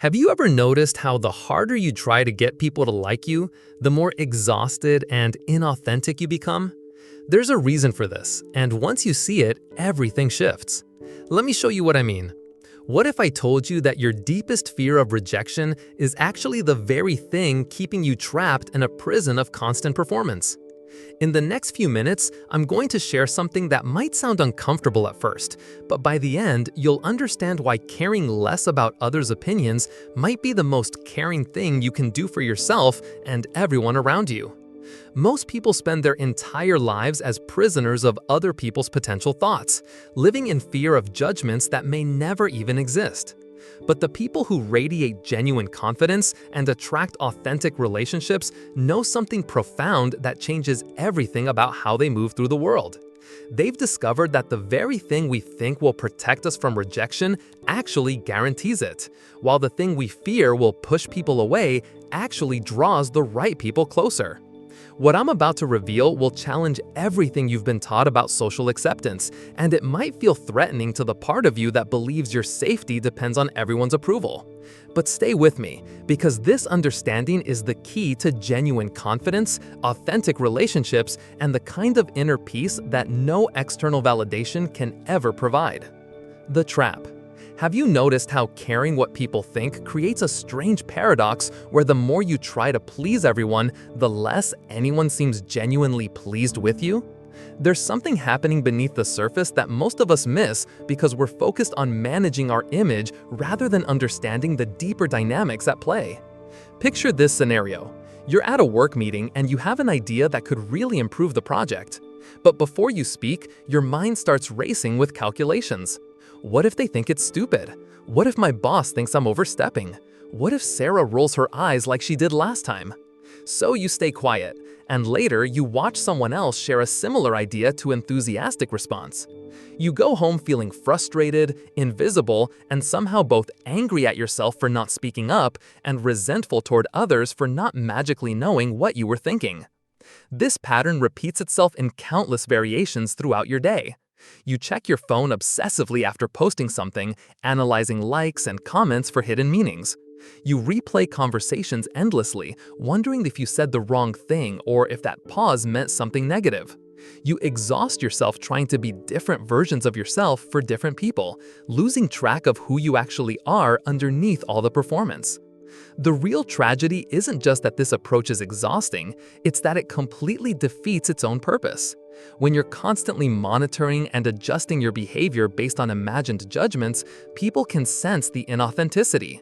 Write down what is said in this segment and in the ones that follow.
Have you ever noticed how the harder you try to get people to like you, the more exhausted and inauthentic you become? There's a reason for this, and once you see it, everything shifts. Let me show you what I mean. What if I told you that your deepest fear of rejection is actually the very thing keeping you trapped in a prison of constant performance? In the next few minutes, I'm going to share something that might sound uncomfortable at first, but by the end, you'll understand why caring less about others' opinions might be the most caring thing you can do for yourself and everyone around you. Most people spend their entire lives as prisoners of other people's potential thoughts, living in fear of judgments that may never even exist. But the people who radiate genuine confidence and attract authentic relationships know something profound that changes everything about how they move through the world. They've discovered that the very thing we think will protect us from rejection actually guarantees it, while the thing we fear will push people away actually draws the right people closer. What I'm about to reveal will challenge everything you've been taught about social acceptance, and it might feel threatening to the part of you that believes your safety depends on everyone's approval. But stay with me, because this understanding is the key to genuine confidence, authentic relationships, and the kind of inner peace that no external validation can ever provide. The trap. Have you noticed how caring what people think creates a strange paradox where the more you try to please everyone, the less anyone seems genuinely pleased with you? There's something happening beneath the surface that most of us miss because we're focused on managing our image rather than understanding the deeper dynamics at play. Picture this scenario. You're at a work meeting and you have an idea that could really improve the project. But before you speak, your mind starts racing with calculations. What if they think it's stupid? What if my boss thinks I'm overstepping? What if Sarah rolls her eyes like she did last time? So you stay quiet, and later you watch someone else share a similar idea to enthusiastic response. You go home feeling frustrated, invisible, and somehow both angry at yourself for not speaking up and resentful toward others for not magically knowing what you were thinking. This pattern repeats itself in countless variations throughout your day. You check your phone obsessively after posting something, analyzing likes and comments for hidden meanings. You replay conversations endlessly, wondering if you said the wrong thing or if that pause meant something negative. You exhaust yourself trying to be different versions of yourself for different people, losing track of who you actually are underneath all the performance. The real tragedy isn't just that this approach is exhausting, it's that it completely defeats its own purpose. When you're constantly monitoring and adjusting your behavior based on imagined judgments, people can sense the inauthenticity.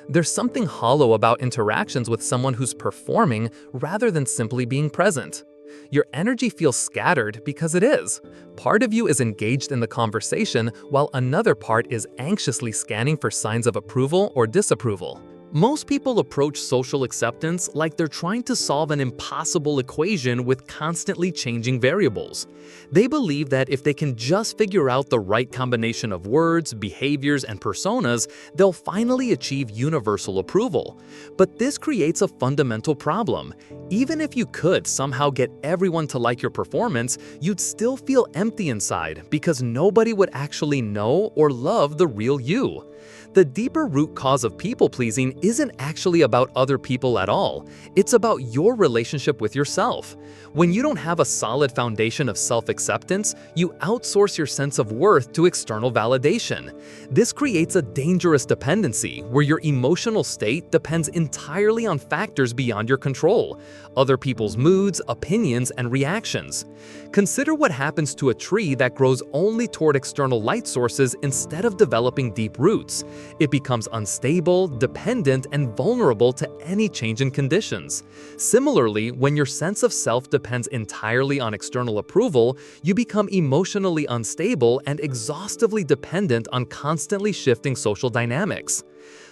There's something hollow about interactions with someone who's performing rather than simply being present. Your energy feels scattered because it is. Part of you is engaged in the conversation while another part is anxiously scanning for signs of approval or disapproval. Most people approach social acceptance like they're trying to solve an impossible equation with constantly changing variables. They believe that if they can just figure out the right combination of words, behaviors, and personas, they'll finally achieve universal approval. But this creates a fundamental problem. Even if you could somehow get everyone to like your performance, you'd still feel empty inside because nobody would actually know or love the real you. The deeper root cause of people-pleasing isn't actually about other people at all. It's about your relationship with yourself. When you don't have a solid foundation of self-acceptance, you outsource your sense of worth to external validation. This creates a dangerous dependency where your emotional state depends entirely on factors beyond your control, other people's moods, opinions, and reactions. Consider what happens to a tree that grows only toward external light sources instead of developing deep roots. It becomes unstable, dependent, and vulnerable to any change in conditions. Similarly, when your sense of self depends entirely on external approval, you become emotionally unstable and exhaustively dependent on constantly shifting social dynamics.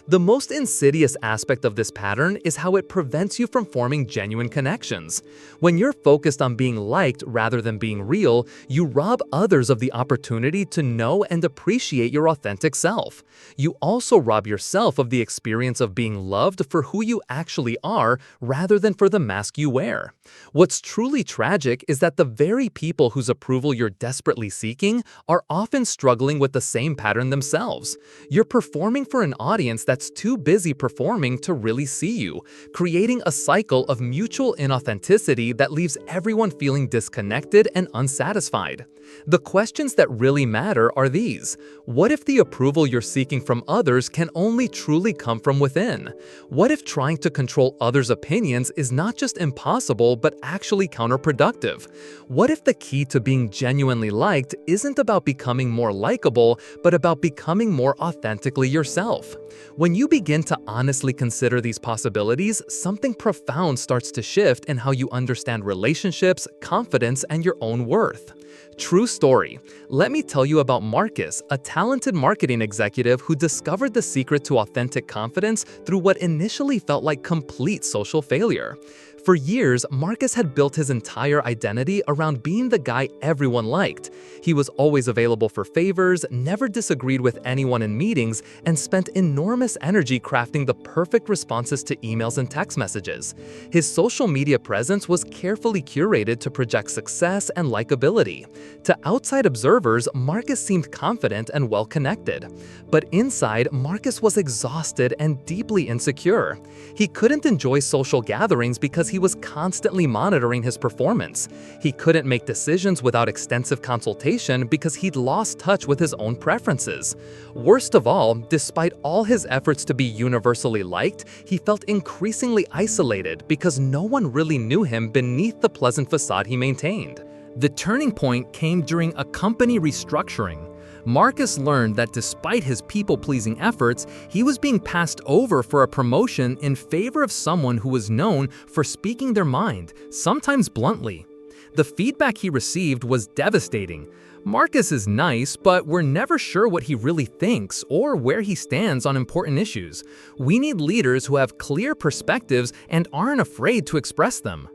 The most insidious aspect of this pattern is how it prevents you from forming genuine connections. When you're focused on being liked rather than being real, you rob others of the opportunity to know and appreciate your authentic self. You also rob yourself of the experience of being loved for who you actually are rather than for the mask you wear. What's truly tragic is that the very people whose approval you're desperately seeking are often struggling with the same pattern themselves. You're performing for an audience that that's too busy performing to really see you, creating a cycle of mutual inauthenticity that leaves everyone feeling disconnected and unsatisfied. The questions that really matter are these. What if the approval you're seeking from others can only truly come from within? What if trying to control others' opinions is not just impossible but actually counterproductive? What if the key to being genuinely liked isn't about becoming more likable, but about becoming more authentically yourself? When you begin to honestly consider these possibilities, something profound starts to shift in how you understand relationships, confidence, and your own worth. True story. Let me tell you about Marcus, a talented marketing executive who discovered the secret to authentic confidence through what initially felt like complete social failure. For years, Marcus had built his entire identity around being the guy everyone liked. He was always available for favors, never disagreed with anyone in meetings, and spent enormous energy crafting the perfect responses to emails and text messages. His social media presence was carefully curated to project success and likability. To outside observers, Marcus seemed confident and well-connected. But inside, Marcus was exhausted and deeply insecure. He couldn't enjoy social gatherings because he was constantly monitoring his performance. He couldn't make decisions without extensive consultation because he'd lost touch with his own preferences. Worst of all, despite all his efforts to be universally liked, he felt increasingly isolated because no one really knew him beneath the pleasant facade he maintained. The turning point came during a company restructuring. Marcus learned that despite his people-pleasing efforts, he was being passed over for a promotion in favor of someone who was known for speaking their mind, sometimes bluntly. The feedback he received was devastating. Marcus is nice, but we're never sure what he really thinks or where he stands on important issues. We need leaders who have clear perspectives and aren't afraid to express them.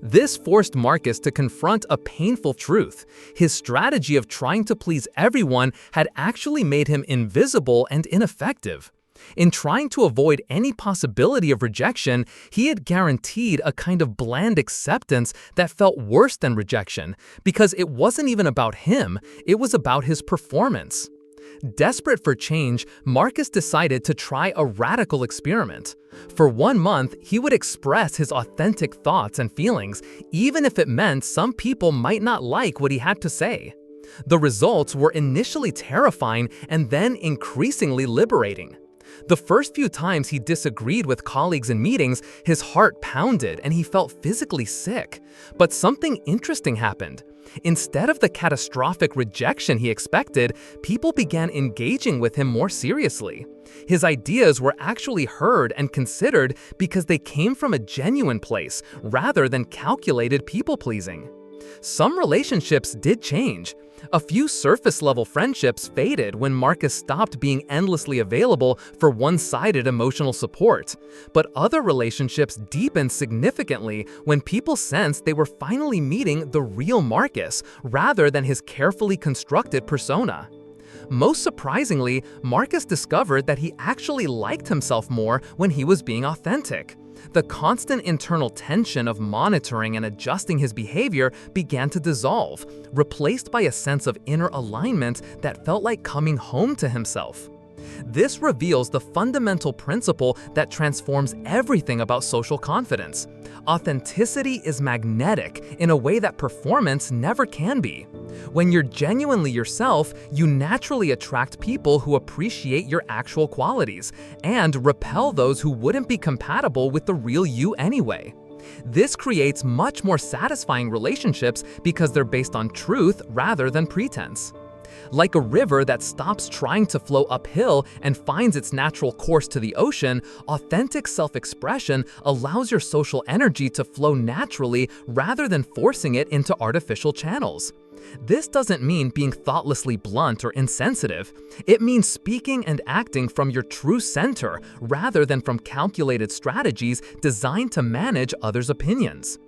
This forced Marcus to confront a painful truth. His strategy of trying to please everyone had actually made him invisible and ineffective. In trying to avoid any possibility of rejection, he had guaranteed a kind of bland acceptance that felt worse than rejection, because it wasn't even about him, it was about his performance. Desperate for change, Marcus decided to try a radical experiment. For 1 month, he would express his authentic thoughts and feelings, even if it meant some people might not like what he had to say. The results were initially terrifying and then increasingly liberating. The first few times he disagreed with colleagues in meetings, his heart pounded and he felt physically sick. But something interesting happened. Instead of the catastrophic rejection he expected, people began engaging with him more seriously. His ideas were actually heard and considered because they came from a genuine place rather than calculated people-pleasing. Some relationships did change. A few surface-level friendships faded when Marcus stopped being endlessly available for one-sided emotional support. But other relationships deepened significantly when people sensed they were finally meeting the real Marcus rather than his carefully constructed persona. Most surprisingly, Marcus discovered that he actually liked himself more when he was being authentic. The constant internal tension of monitoring and adjusting his behavior began to dissolve, replaced by a sense of inner alignment that felt like coming home to himself. This reveals the fundamental principle that transforms everything about social confidence. Authenticity is magnetic in a way that performance never can be. When you're genuinely yourself, you naturally attract people who appreciate your actual qualities and repel those who wouldn't be compatible with the real you anyway. This creates much more satisfying relationships because they're based on truth rather than pretense. Like a river that stops trying to flow uphill and finds its natural course to the ocean, authentic self-expression allows your social energy to flow naturally rather than forcing it into artificial channels. This doesn't mean being thoughtlessly blunt or insensitive. It means speaking and acting from your true center rather than from calculated strategies designed to manage others' opinions.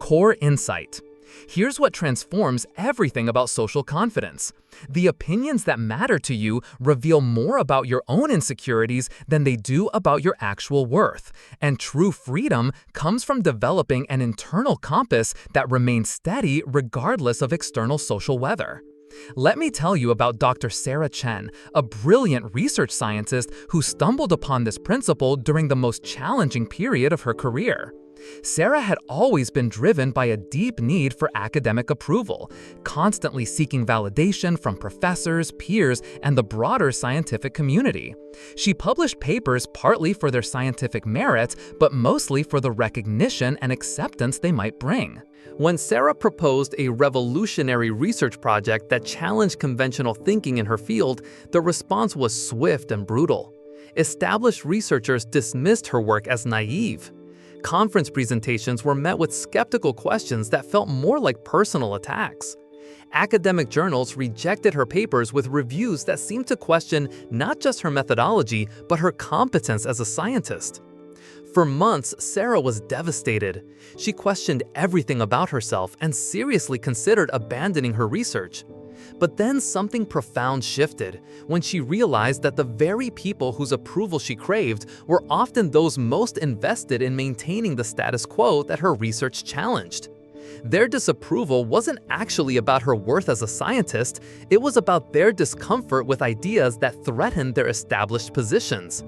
Core insight. Here's what transforms everything about social confidence. The opinions that matter to you reveal more about your own insecurities than they do about your actual worth. And true freedom comes from developing an internal compass that remains steady regardless of external social weather. Let me tell you about Dr. Sarah Chen, a brilliant research scientist who stumbled upon this principle during the most challenging period of her career. Sarah had always been driven by a deep need for academic approval, constantly seeking validation from professors, peers, and the broader scientific community. She published papers partly for their scientific merit, but mostly for the recognition and acceptance they might bring. When Sarah proposed a revolutionary research project that challenged conventional thinking in her field, the response was swift and brutal. Established researchers dismissed her work as naive. Conference presentations were met with skeptical questions that felt more like personal attacks. Academic journals rejected her papers with reviews that seemed to question not just her methodology, but her competence as a scientist. For months, Sarah was devastated. She questioned everything about herself and seriously considered abandoning her research. But then something profound shifted when she realized that the very people whose approval she craved were often those most invested in maintaining the status quo that her research challenged. Their disapproval wasn't actually about her worth as a scientist, it was about their discomfort with ideas that threatened their established positions.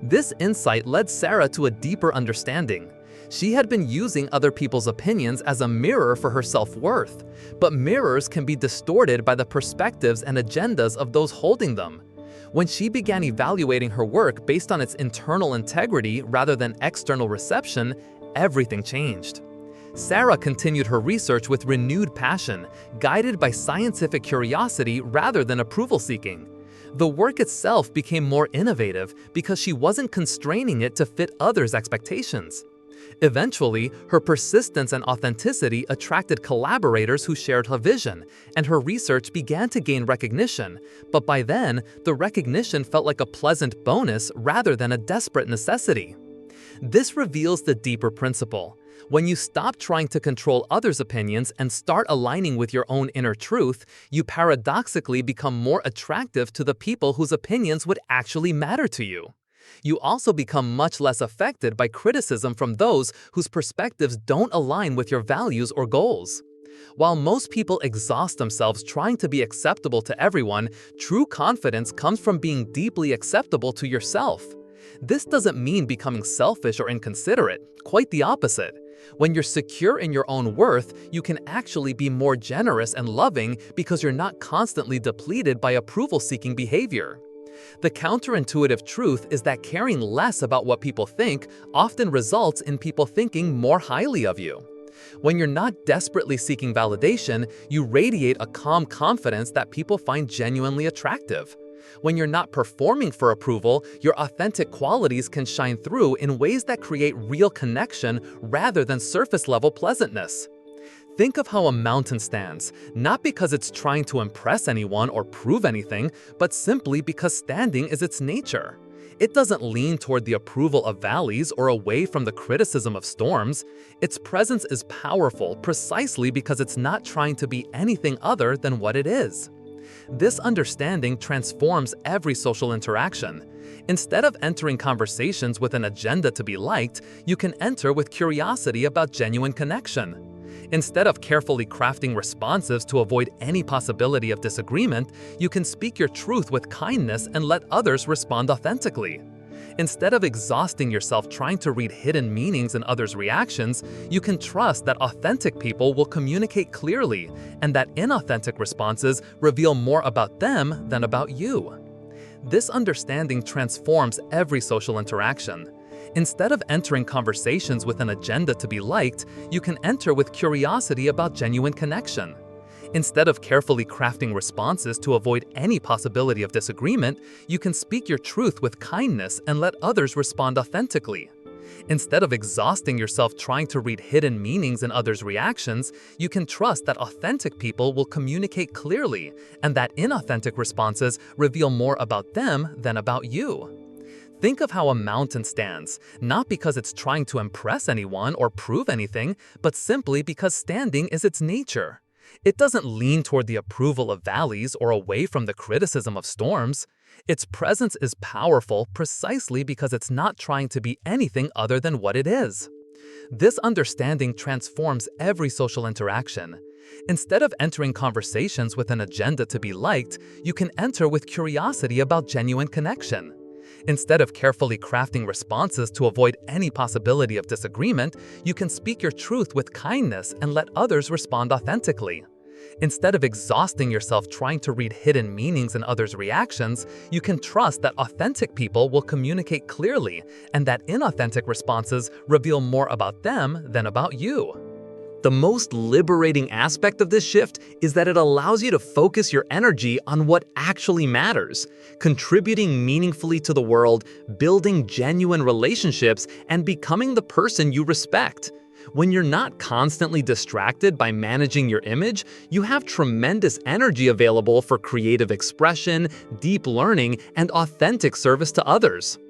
This insight led Sarah to a deeper understanding. She had been using other people's opinions as a mirror for her self-worth, but mirrors can be distorted by the perspectives and agendas of those holding them. When she began evaluating her work based on its internal integrity rather than external reception, everything changed. Sarah continued her research with renewed passion, guided by scientific curiosity rather than approval-seeking. The work itself became more innovative because she wasn't constraining it to fit others' expectations. Eventually, her persistence and authenticity attracted collaborators who shared her vision, and her research began to gain recognition. But by then, the recognition felt like a pleasant bonus rather than a desperate necessity. This reveals the deeper principle. When you stop trying to control others' opinions and start aligning with your own inner truth, you paradoxically become more attractive to the people whose opinions would actually matter to you. You also become much less affected by criticism from those whose perspectives don't align with your values or goals. While most people exhaust themselves trying to be acceptable to everyone, true confidence comes from being deeply acceptable to yourself. This doesn't mean becoming selfish or inconsiderate, quite the opposite. When you're secure in your own worth, you can actually be more generous and loving because you're not constantly depleted by approval-seeking behavior. The counterintuitive truth is that caring less about what people think often results in people thinking more highly of you. When you're not desperately seeking validation, you radiate a calm confidence that people find genuinely attractive. When you're not performing for approval, your authentic qualities can shine through in ways that create real connection rather than surface-level pleasantness. Think of how a mountain stands, not because it's trying to impress anyone or prove anything, but simply because standing is its nature. It doesn't lean toward the approval of valleys or away from the criticism of storms. Its presence is powerful precisely because it's not trying to be anything other than what it is. This understanding transforms every social interaction. Instead of entering conversations with an agenda to be liked, you can enter with curiosity about genuine connection. Instead of carefully crafting responses to avoid any possibility of disagreement, you can speak your truth with kindness and let others respond authentically. Instead of exhausting yourself trying to read hidden meanings in others' reactions, you can trust that authentic people will communicate clearly and that inauthentic responses reveal more about them than about you. This understanding transforms every social interaction. Instead of entering conversations with an agenda to be liked, you can enter with curiosity about genuine connection. Instead of carefully crafting responses to avoid any possibility of disagreement, you can speak your truth with kindness and let others respond authentically. Instead of exhausting yourself trying to read hidden meanings in others' reactions, you can trust that authentic people will communicate clearly and that inauthentic responses reveal more about them than about you. Think of how a mountain stands, not because it's trying to impress anyone or prove anything, but simply because standing is its nature. It doesn't lean toward the approval of valleys or away from the criticism of storms. Its presence is powerful precisely because it's not trying to be anything other than what it is. This understanding transforms every social interaction. Instead of entering conversations with an agenda to be liked, you can enter with curiosity about genuine connection. Instead of carefully crafting responses to avoid any possibility of disagreement, you can speak your truth with kindness and let others respond authentically. Instead of exhausting yourself trying to read hidden meanings in others' reactions, you can trust that authentic people will communicate clearly and that inauthentic responses reveal more about them than about you. The most liberating aspect of this shift is that it allows you to focus your energy on what actually matters, contributing meaningfully to the world, building genuine relationships, and becoming the person you respect. When you're not constantly distracted by managing your image, you have tremendous energy available for creative expression, deep learning, and authentic service to others.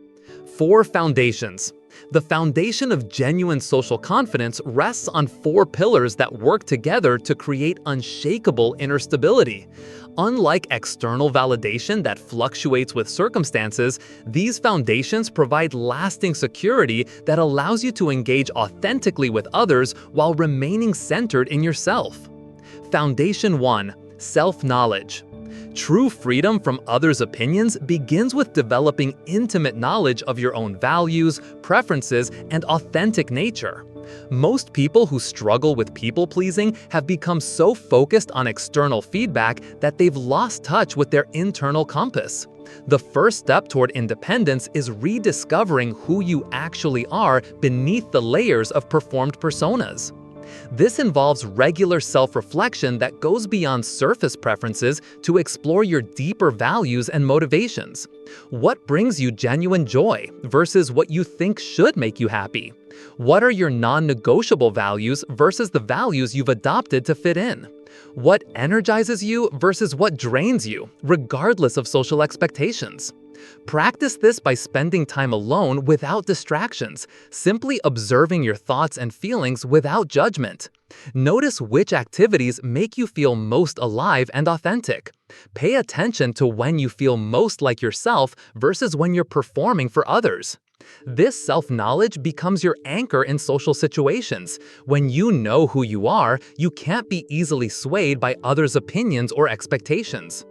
4 foundations. The foundation of genuine social confidence rests on 4 pillars that work together to create unshakable inner stability. Unlike external validation that fluctuates with circumstances, these foundations provide lasting security that allows you to engage authentically with others while remaining centered in yourself. Foundation 1. Self-knowledge. True freedom from others' opinions begins with developing intimate knowledge of your own values, preferences, and authentic nature. Most people who struggle with people-pleasing have become so focused on external feedback that they've lost touch with their internal compass. The first step toward independence is rediscovering who you actually are beneath the layers of performed personas. This involves regular self-reflection that goes beyond surface preferences to explore your deeper values and motivations. What brings you genuine joy versus what you think should make you happy? What are your non-negotiable values versus the values you've adopted to fit in? What energizes you versus what drains you, regardless of social expectations? Practice this by spending time alone without distractions, simply observing your thoughts and feelings without judgment. Notice which activities make you feel most alive and authentic. Pay attention to when you feel most like yourself versus when you're performing for others. This self-knowledge becomes your anchor in social situations. When you know who you are, you can't be easily swayed by others' opinions or expectations.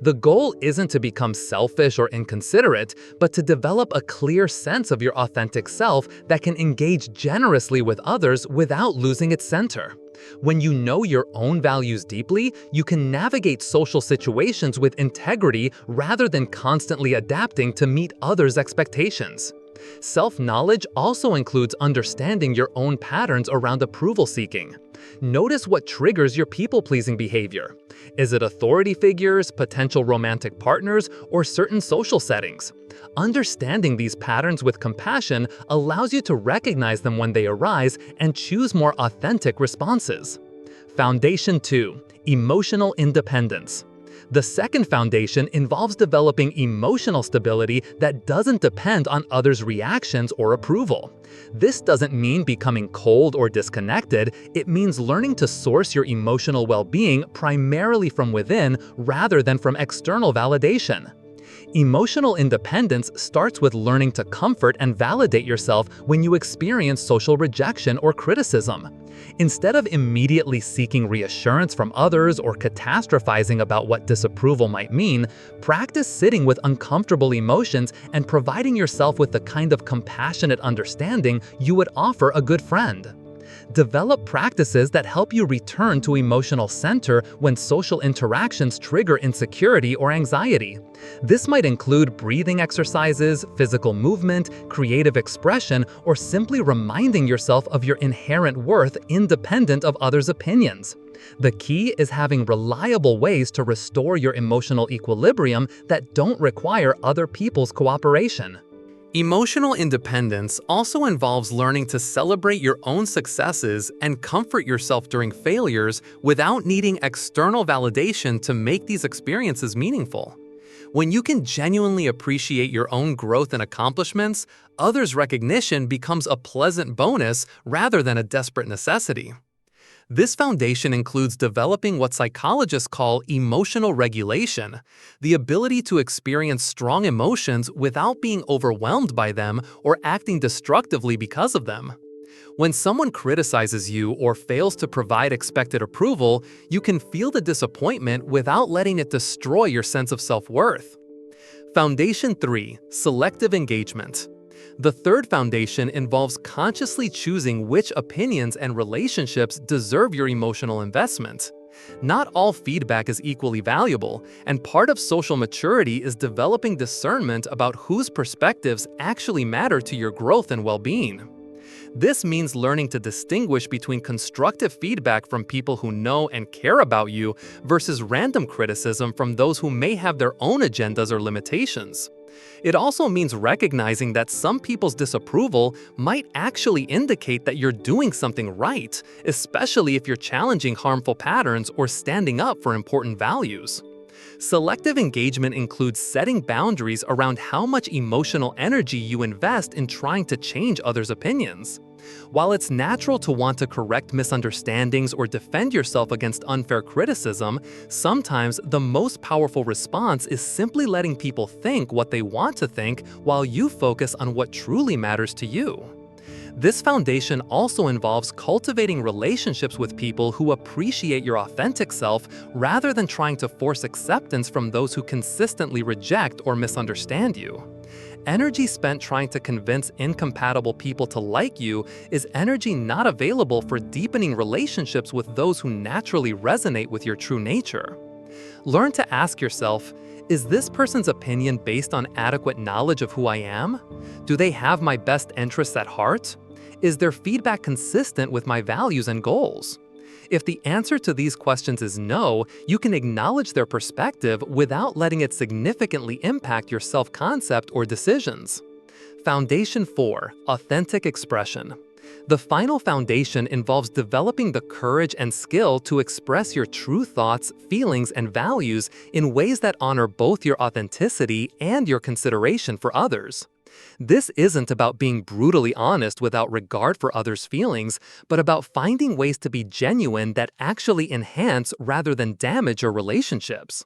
The goal isn't to become selfish or inconsiderate, but to develop a clear sense of your authentic self that can engage generously with others without losing its center. When you know your own values deeply, you can navigate social situations with integrity rather than constantly adapting to meet others' expectations. Self-knowledge also includes understanding your own patterns around approval seeking. Notice what triggers your people-pleasing behavior. Is it authority figures, potential romantic partners, or certain social settings? Understanding these patterns with compassion allows you to recognize them when they arise and choose more authentic responses. Foundation 2. Emotional independence. The second foundation involves developing emotional stability that doesn't depend on others' reactions or approval. This doesn't mean becoming cold or disconnected, it means learning to source your emotional well-being primarily from within rather than from external validation. Emotional independence starts with learning to comfort and validate yourself when you experience social rejection or criticism. Instead of immediately seeking reassurance from others or catastrophizing about what disapproval might mean, practice sitting with uncomfortable emotions and providing yourself with the kind of compassionate understanding you would offer a good friend. Develop practices that help you return to emotional center when social interactions trigger insecurity or anxiety. This might include breathing exercises, physical movement, creative expression, or simply reminding yourself of your inherent worth independent of others' opinions. The key is having reliable ways to restore your emotional equilibrium that don't require other people's cooperation. Emotional independence also involves learning to celebrate your own successes and comfort yourself during failures without needing external validation to make these experiences meaningful. When you can genuinely appreciate your own growth and accomplishments, others' recognition becomes a pleasant bonus rather than a desperate necessity. This foundation includes developing what psychologists call emotional regulation, the ability to experience strong emotions without being overwhelmed by them or acting destructively because of them. When someone criticizes you or fails to provide expected approval, you can feel the disappointment without letting it destroy your sense of self-worth. Foundation 3. Selective engagement. The third foundation involves consciously choosing which opinions and relationships deserve your emotional investment. Not all feedback is equally valuable, and part of social maturity is developing discernment about whose perspectives actually matter to your growth and well-being. This means learning to distinguish between constructive feedback from people who know and care about you versus random criticism from those who may have their own agendas or limitations. It also means recognizing that some people's disapproval might actually indicate that you're doing something right, especially if you're challenging harmful patterns or standing up for important values. Selective engagement includes setting boundaries around how much emotional energy you invest in trying to change others' opinions. While it's natural to want to correct misunderstandings or defend yourself against unfair criticism, sometimes the most powerful response is simply letting people think what they want to think while you focus on what truly matters to you. This foundation also involves cultivating relationships with people who appreciate your authentic self rather than trying to force acceptance from those who consistently reject or misunderstand you. Energy spent trying to convince incompatible people to like you is energy not available for deepening relationships with those who naturally resonate with your true nature. Learn to ask yourself, is this person's opinion based on adequate knowledge of who I am? Do they have my best interests at heart? Is their feedback consistent with my values and goals? If the answer to these questions is no, you can acknowledge their perspective without letting it significantly impact your self-concept or decisions. Foundation 4. Authentic expression. The final foundation involves developing the courage and skill to express your true thoughts, feelings, and values in ways that honor both your authenticity and your consideration for others. This isn't about being brutally honest without regard for others' feelings, but about finding ways to be genuine that actually enhance rather than damage your relationships.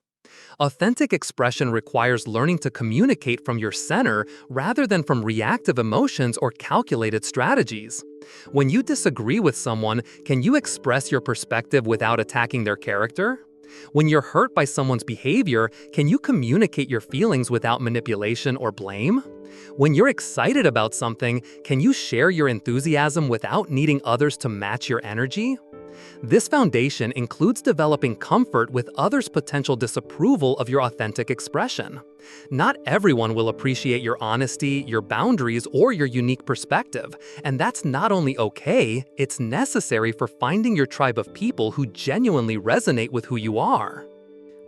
Authentic expression requires learning to communicate from your center rather than from reactive emotions or calculated strategies. When you disagree with someone, can you express your perspective without attacking their character? When you're hurt by someone's behavior, can you communicate your feelings without manipulation or blame? When you're excited about something, can you share your enthusiasm without needing others to match your energy? This foundation includes developing comfort with others' potential disapproval of your authentic expression. Not everyone will appreciate your honesty, your boundaries, or your unique perspective, and that's not only okay, it's necessary for finding your tribe of people who genuinely resonate with who you are.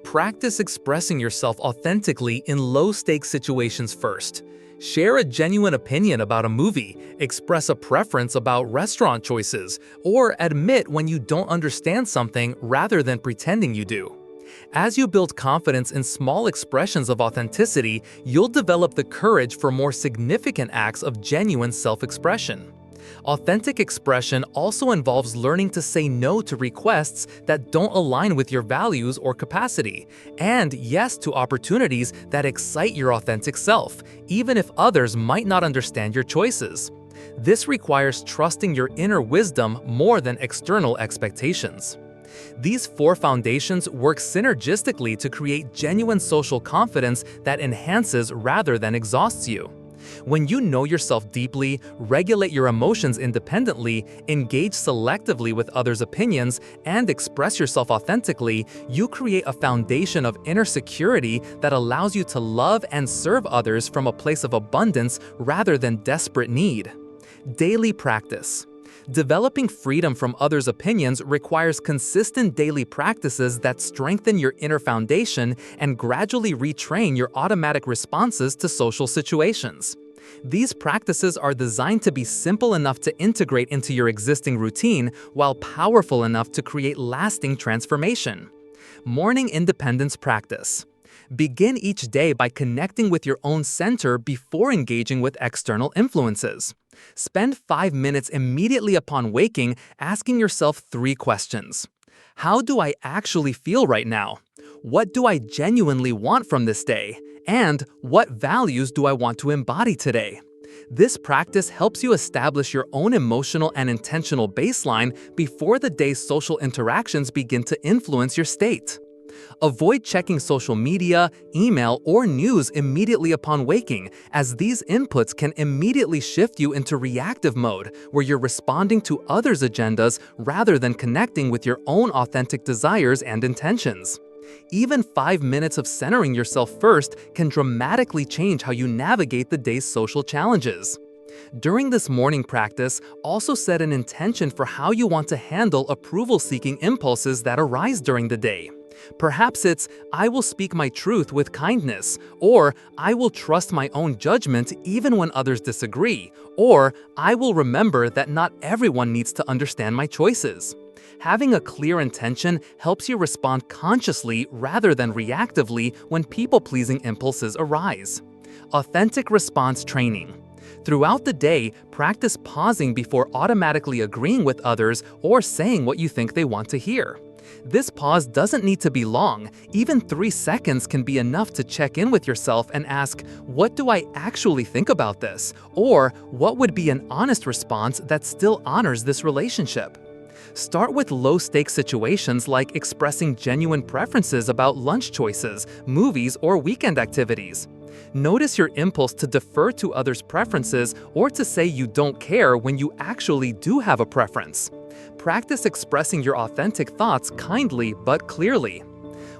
Practice expressing yourself authentically in low-stakes situations first. Share a genuine opinion about a movie, express a preference about restaurant choices, or admit when you don't understand something rather than pretending you do. As you build confidence in small expressions of authenticity, you'll develop the courage for more significant acts of genuine self-expression. Authentic expression also involves learning to say no to requests that don't align with your values or capacity, and yes to opportunities that excite your authentic self, even if others might not understand your choices. This requires trusting your inner wisdom more than external expectations. These 4 foundations work synergistically to create genuine social confidence that enhances rather than exhausts you. When you know yourself deeply, regulate your emotions independently, engage selectively with others' opinions, and express yourself authentically, you create a foundation of inner security that allows you to love and serve others from a place of abundance rather than desperate need. Daily practice. Developing freedom from others' opinions requires consistent daily practices that strengthen your inner foundation and gradually retrain your automatic responses to social situations. These practices are designed to be simple enough to integrate into your existing routine while powerful enough to create lasting transformation. Morning independence practice. Begin each day by connecting with your own center before engaging with external influences. Spend 5 minutes immediately upon waking asking yourself 3 questions. How do I actually feel right now? What do I genuinely want from this day? And what values do I want to embody today? This practice helps you establish your own emotional and intentional baseline before the day's social interactions begin to influence your state. Avoid checking social media, email, or news immediately upon waking, as these inputs can immediately shift you into reactive mode, where you're responding to others' agendas rather than connecting with your own authentic desires and intentions. Even 5 minutes of centering yourself first can dramatically change how you navigate the day's social challenges. During this morning practice, also set an intention for how you want to handle approval-seeking impulses that arise during the day. Perhaps it's, "I will speak my truth with kindness," or "I will trust my own judgment even when others disagree," or "I will remember that not everyone needs to understand my choices." Having a clear intention helps you respond consciously rather than reactively when people-pleasing impulses arise. Authentic response training. Throughout the day, practice pausing before automatically agreeing with others or saying what you think they want to hear. This pause doesn't need to be long. Even 3 seconds can be enough to check in with yourself and ask, "What do I actually think about this?" Or, "What would be an honest response that still honors this relationship?" Start with low-stakes situations like expressing genuine preferences about lunch choices, movies, or weekend activities. Notice your impulse to defer to others' preferences or to say you don't care when you actually do have a preference. Practice expressing your authentic thoughts kindly but clearly.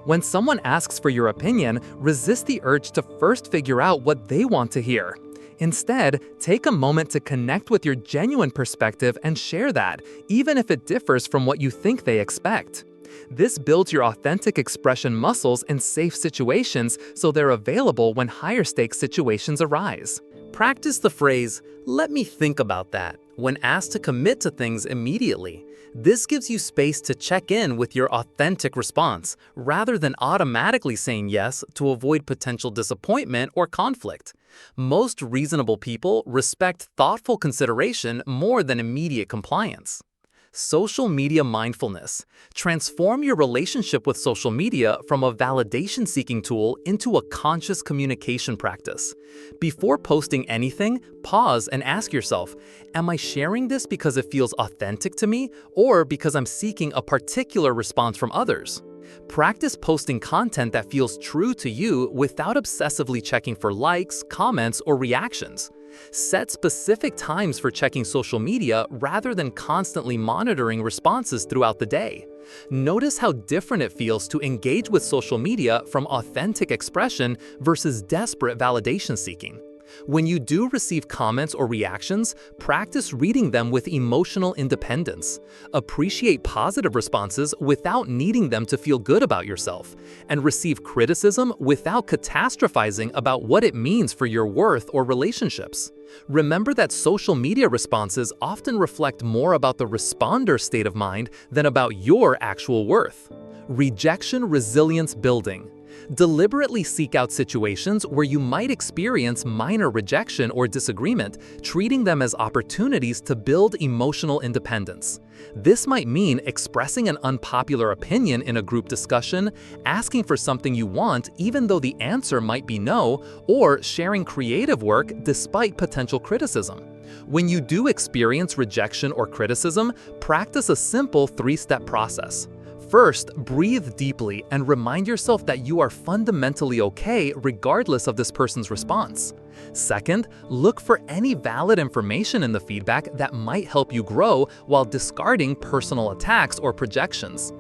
When someone asks for your opinion, resist the urge to first figure out what they want to hear. Instead, take a moment to connect with your genuine perspective and share that, even if it differs from what you think they expect. This builds your authentic expression muscles in safe situations so they're available when higher-stakes situations arise. Practice the phrase, "Let me think about that," when asked to commit to things immediately. This gives you space to check in with your authentic response, rather than automatically saying yes to avoid potential disappointment or conflict. Most reasonable people respect thoughtful consideration more than immediate compliance. Social media mindfulness. Transform your relationship with social media from a validation-seeking tool into a conscious communication practice. Before posting anything, pause and ask yourself, "Am I sharing this because it feels authentic to me, or because I'm seeking a particular response from others?" Practice posting content that feels true to you without obsessively checking for likes, comments, or reactions. Set specific times for checking social media rather than constantly monitoring responses throughout the day. Notice how different it feels to engage with social media from authentic expression versus desperate validation seeking. When you do receive comments or reactions, practice reading them with emotional independence. Appreciate positive responses without needing them to feel good about yourself, and receive criticism without catastrophizing about what it means for your worth or relationships. Remember that social media responses often reflect more about the responder's state of mind than about your actual worth. Rejection resilience building. Deliberately seek out situations where you might experience minor rejection or disagreement, treating them as opportunities to build emotional independence. This might mean expressing an unpopular opinion in a group discussion, asking for something you want even though the answer might be no, or sharing creative work despite potential criticism. When you do experience rejection or criticism, practice a simple 3-step process. First, breathe deeply and remind yourself that you are fundamentally okay regardless of this person's response. Second, look for any valid information in the feedback that might help you grow while discarding personal attacks or projections.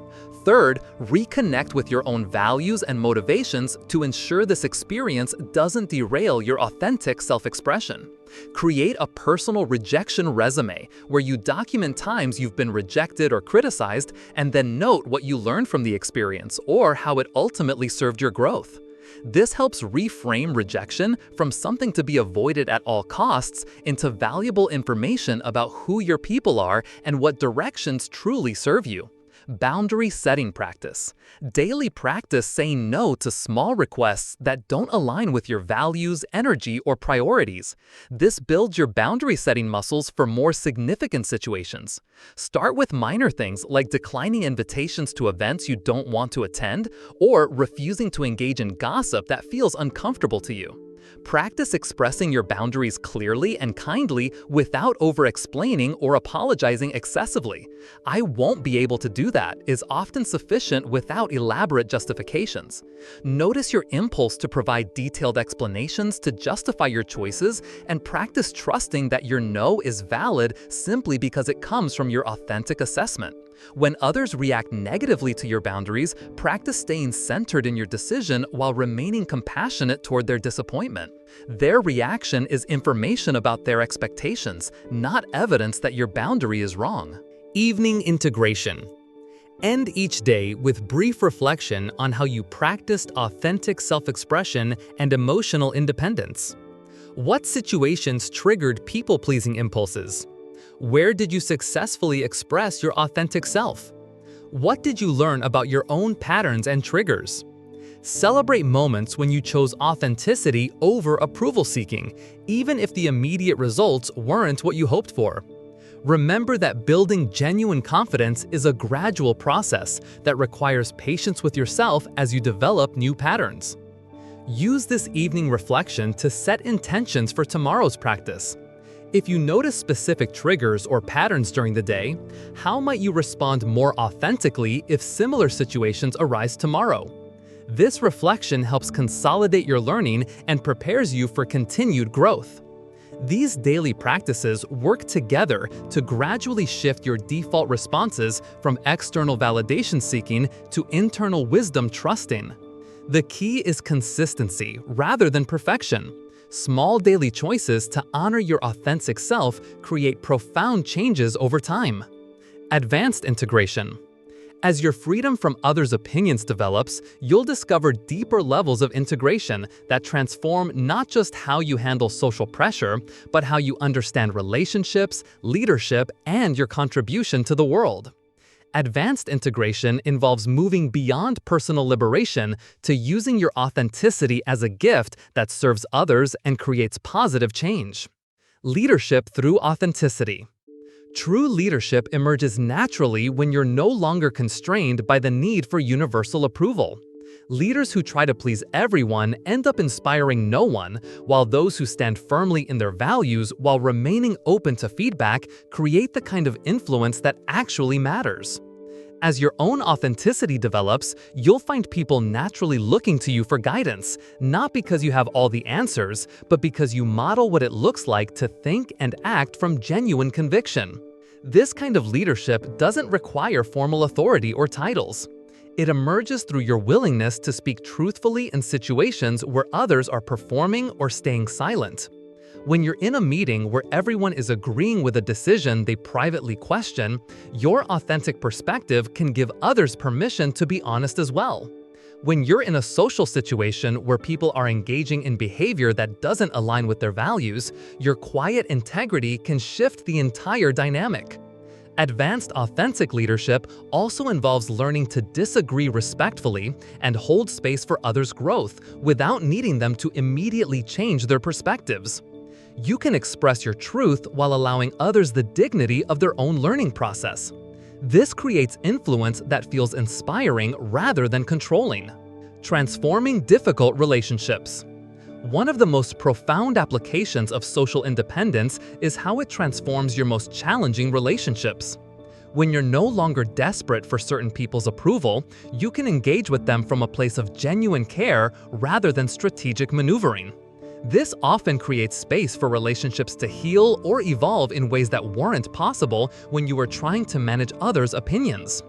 Third, reconnect with your own values and motivations to ensure this experience doesn't derail your authentic self-expression. Create a personal rejection resume where you document times you've been rejected or criticized, and then note what you learned from the experience or how it ultimately served your growth. This helps reframe rejection from something to be avoided at all costs into valuable information about who your people are and what directions truly serve you. Boundary setting practice. Daily practice saying no to small requests that don't align with your values, energy, or priorities. This builds your boundary setting muscles for more significant situations. Start with minor things like declining invitations to events you don't want to attend or refusing to engage in gossip that feels uncomfortable to you. Practice expressing your boundaries clearly and kindly without over-explaining or apologizing excessively. "I won't be able to do that" is often sufficient without elaborate justifications. Notice your impulse to provide detailed explanations to justify your choices, and practice trusting that your no is valid simply because it comes from your authentic assessment. When others react negatively to your boundaries, practice staying centered in your decision while remaining compassionate toward their disappointment. Their reaction is information about their expectations, not evidence that your boundary is wrong. Evening integration. End each day with brief reflection on how you practiced authentic self-expression and emotional independence. What situations triggered people-pleasing impulses? Where did you successfully express your authentic self? What did you learn about your own patterns and triggers? Celebrate moments when you chose authenticity over approval seeking, even if the immediate results weren't what you hoped for. Remember that building genuine confidence is a gradual process that requires patience with yourself as you develop new patterns. Use this evening reflection to set intentions for tomorrow's practice. If you notice specific triggers or patterns during the day, how might you respond more authentically if similar situations arise tomorrow? This reflection helps consolidate your learning and prepares you for continued growth. These daily practices work together to gradually shift your default responses from external validation seeking to internal wisdom trusting. The key is consistency rather than perfection. Small daily choices to honor your authentic self create profound changes over time. Advanced integration. As your freedom from others' opinions develops, you'll discover deeper levels of integration that transform not just how you handle social pressure, but how you understand relationships, leadership, and your contribution to the world. Advanced integration involves moving beyond personal liberation to using your authenticity as a gift that serves others and creates positive change. Leadership through authenticity. True leadership emerges naturally when you're no longer constrained by the need for universal approval. Leaders who try to please everyone end up inspiring no one, while those who stand firmly in their values while remaining open to feedback create the kind of influence that actually matters. As your own authenticity develops, you'll find people naturally looking to you for guidance, not because you have all the answers, but because you model what it looks like to think and act from genuine conviction. This kind of leadership doesn't require formal authority or titles. It emerges through your willingness to speak truthfully in situations where others are performing or staying silent. When you're in a meeting where everyone is agreeing with a decision they privately question, your authentic perspective can give others permission to be honest as well. When you're in a social situation where people are engaging in behavior that doesn't align with their values, your quiet integrity can shift the entire dynamic. Advanced authentic leadership also involves learning to disagree respectfully and hold space for others' growth without needing them to immediately change their perspectives. You can express your truth while allowing others the dignity of their own learning process. This creates influence that feels inspiring rather than controlling. Transforming difficult relationships. One of the most profound applications of social independence is how it transforms your most challenging relationships. When you're no longer desperate for certain people's approval, you can engage with them from a place of genuine care rather than strategic maneuvering. This often creates space for relationships to heal or evolve in ways that weren't possible when you were trying to manage others' opinions.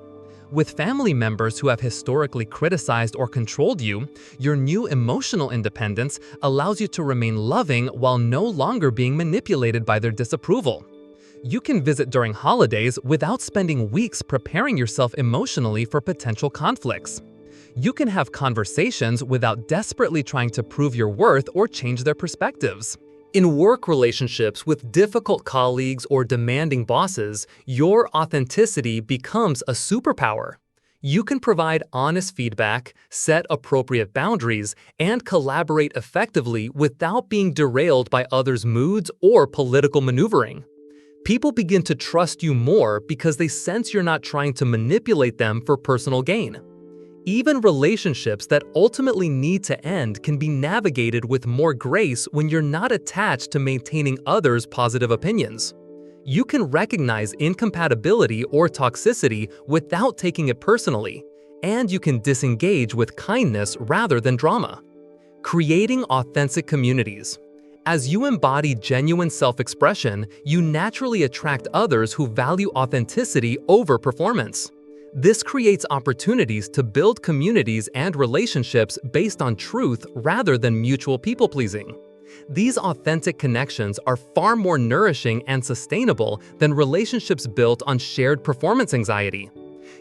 With family members who have historically criticized or controlled you, your new emotional independence allows you to remain loving while no longer being manipulated by their disapproval. You can visit during holidays without spending weeks preparing yourself emotionally for potential conflicts. You can have conversations without desperately trying to prove your worth or change their perspectives. In work relationships with difficult colleagues or demanding bosses, your authenticity becomes a superpower. You can provide honest feedback, set appropriate boundaries, and collaborate effectively without being derailed by others' moods or political maneuvering. People begin to trust you more because they sense you're not trying to manipulate them for personal gain. Even relationships that ultimately need to end can be navigated with more grace when you're not attached to maintaining others' positive opinions. You can recognize incompatibility or toxicity without taking it personally, and you can disengage with kindness rather than drama. Creating authentic communities. As you embody genuine self-expression, you naturally attract others who value authenticity over performance. This creates opportunities to build communities and relationships based on truth rather than mutual people-pleasing. These authentic connections are far more nourishing and sustainable than relationships built on shared performance anxiety.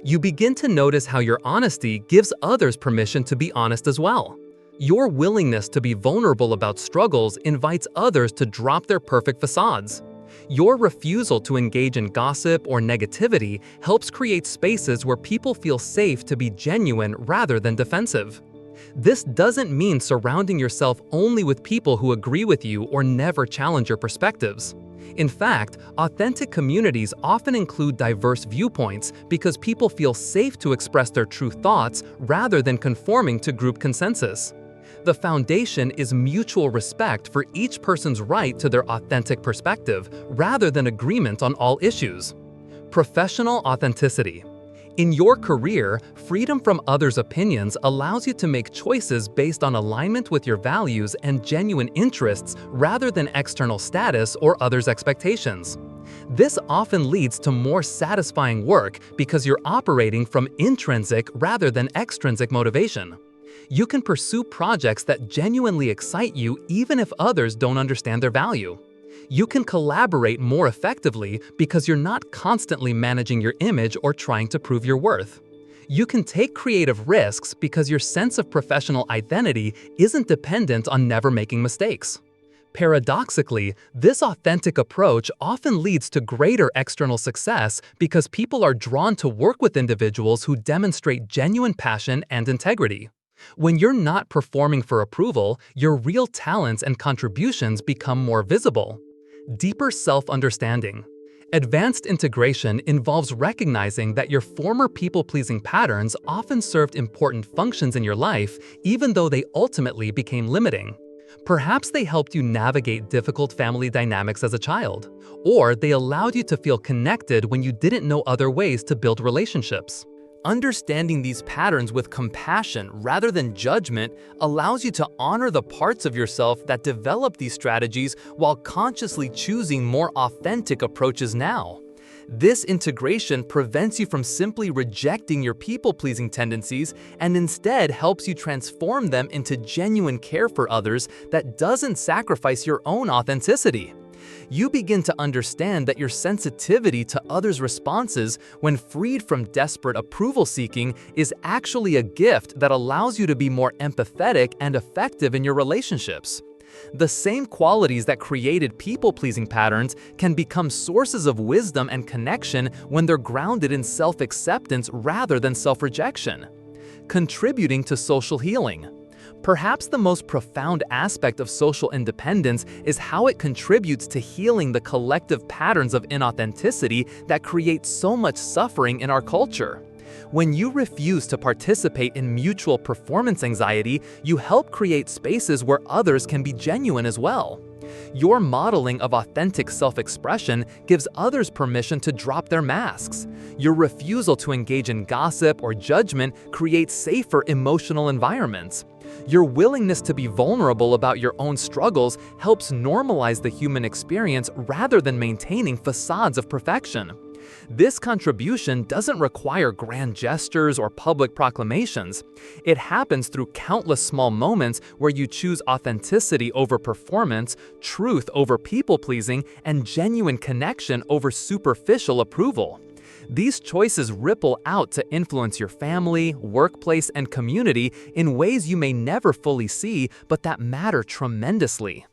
You begin to notice how your honesty gives others permission to be honest as well. Your willingness to be vulnerable about struggles invites others to drop their perfect facades. Your refusal to engage in gossip or negativity helps create spaces where people feel safe to be genuine rather than defensive. This doesn't mean surrounding yourself only with people who agree with you or never challenge your perspectives. In fact, authentic communities often include diverse viewpoints because people feel safe to express their true thoughts rather than conforming to group consensus. The foundation is mutual respect for each person's right to their authentic perspective, rather than agreement on all issues. Professional authenticity. In your career, freedom from others' opinions allows you to make choices based on alignment with your values and genuine interests rather than external status or others' expectations. This often leads to more satisfying work because you're operating from intrinsic rather than extrinsic motivation. You can pursue projects that genuinely excite you even if others don't understand their value. You can collaborate more effectively because you're not constantly managing your image or trying to prove your worth. You can take creative risks because your sense of professional identity isn't dependent on never making mistakes. Paradoxically, this authentic approach often leads to greater external success because people are drawn to work with individuals who demonstrate genuine passion and integrity. When you're not performing for approval, your real talents and contributions become more visible. Deeper self-understanding. Advanced integration involves recognizing that your former people-pleasing patterns often served important functions in your life, even though they ultimately became limiting. Perhaps they helped you navigate difficult family dynamics as a child, or they allowed you to feel connected when you didn't know other ways to build relationships. Understanding these patterns with compassion rather than judgment allows you to honor the parts of yourself that develop these strategies while consciously choosing more authentic approaches now. This integration prevents you from simply rejecting your people-pleasing tendencies and instead helps you transform them into genuine care for others that doesn't sacrifice your own authenticity. You begin to understand that your sensitivity to others' responses, when freed from desperate approval seeking, is actually a gift that allows you to be more empathetic and effective in your relationships. The same qualities that created people-pleasing patterns can become sources of wisdom and connection when they're grounded in self-acceptance rather than self-rejection. Contributing to social healing. Perhaps the most profound aspect of social independence is how it contributes to healing the collective patterns of inauthenticity that create so much suffering in our culture. When you refuse to participate in mutual performance anxiety, you help create spaces where others can be genuine as well. Your modeling of authentic self-expression gives others permission to drop their masks. Your refusal to engage in gossip or judgment creates safer emotional environments. Your willingness to be vulnerable about your own struggles helps normalize the human experience rather than maintaining facades of perfection. This contribution doesn't require grand gestures or public proclamations. It happens through countless small moments where you choose authenticity over performance, truth over people-pleasing, and genuine connection over superficial approval. These choices ripple out to influence your family, workplace, and community in ways you may never fully see, but that matter tremendously.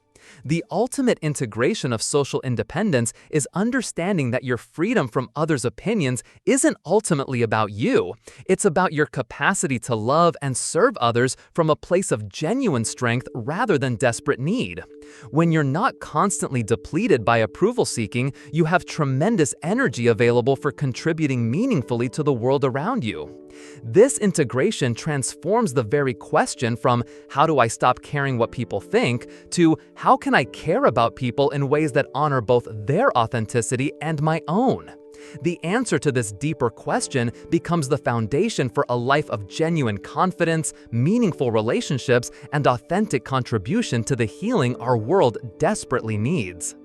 The ultimate integration of social independence is understanding that your freedom from others' opinions isn't ultimately about you. It's about your capacity to love and serve others from a place of genuine strength rather than desperate need. When you're not constantly depleted by approval seeking, you have tremendous energy available for contributing meaningfully to the world around you. This integration transforms the very question from how do I stop caring what people think to how can I care about people in ways that honor both their authenticity and my own. The answer to this deeper question becomes the foundation for a life of genuine confidence, meaningful relationships, and authentic contribution to the healing our world desperately needs.